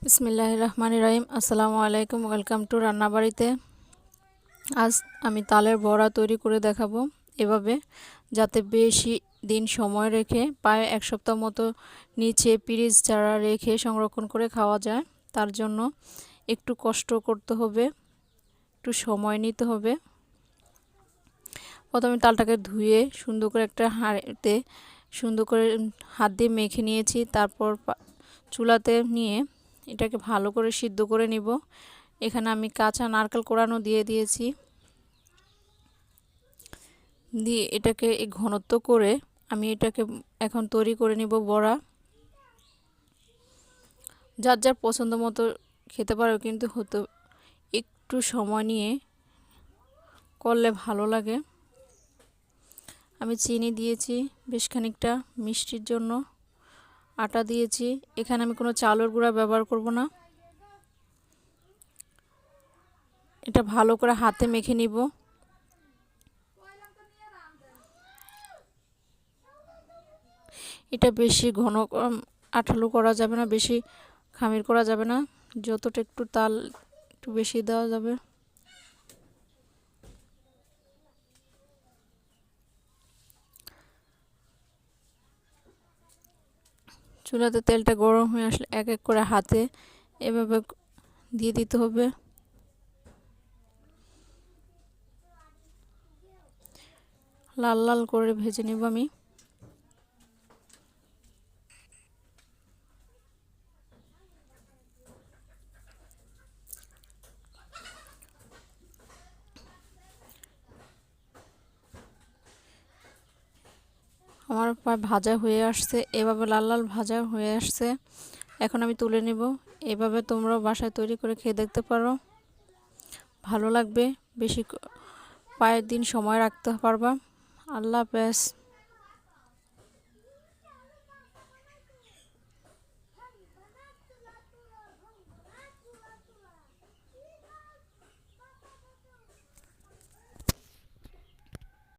বিসমিল্লাহির রহমানির রহিম। আসসালামু আলাইকুম, ওয়েলকাম টু রান্নাবাড়িতে। আজ আমি তালের বড়া তৈরি করে দেখাবো এভাবে, যাতে বেশি দিন সময় রেখে প্রায় এক সপ্তাহ মতো নিচে ফ্রিজ ছাড়া রেখে সংরক্ষণ করে খাওয়া যায়। তার জন্য একটু কষ্ট করতে হবে, একটু সময় নিতে হবে। প্রথমে তালটাকে ধুয়ে সুন্দর করে একটা হাঁড়িতে সুন্দর করে হাত দিয়ে মেখে নিয়েছি। তারপর চুলাতে নিয়ে এটাকে ভালো করে সিদ্ধ করে নিব। এখানে আমি কাঁচা নারকেল কোড়ানো দিয়ে দিয়েছি, দিয়ে এটাকে এই ঘনত্ব করে আমি এটাকে এখন তৈরি করে নিব বড়া। যার যার পছন্দ মতো খেতে পারো, কিন্তু হতে একটু সময় নিয়ে করলে ভালো লাগে। আমি চিনি দিয়েছি বেশ খানিকটা মিষ্টির জন্য, আটা দিয়েছি। এখানে আমি কোনো চালের গুঁড়া ব্যবহার করব না। এটা ভালো করে হাতে মেখে নিব। এটা বেশি ঘন আঠালো করা যাবে না, বেশি খামির করা যাবে না। যতটা একটু তাল একটু বেশি দেওয়া যাবে। চুলাতে তেলটা গরম হয়ে আসলে এক এক করে হাতে এভাবে দিয়ে দিতে হবে। লাল লাল করে ভেজে নিব আমি। আমার প্রায় ভাজা হয়ে আসছে, এভাবে লাল লাল ভাজা হয়ে আসছে। এখন আমি তুলে নিব। এভাবে তোমরাও বাসায় তৈরি করে খেয়ে দেখতে পারো, ভালো লাগবে। বেশি কয়েকদিন সময় রাখতে পারবা। আল্লাহ হাফেজ।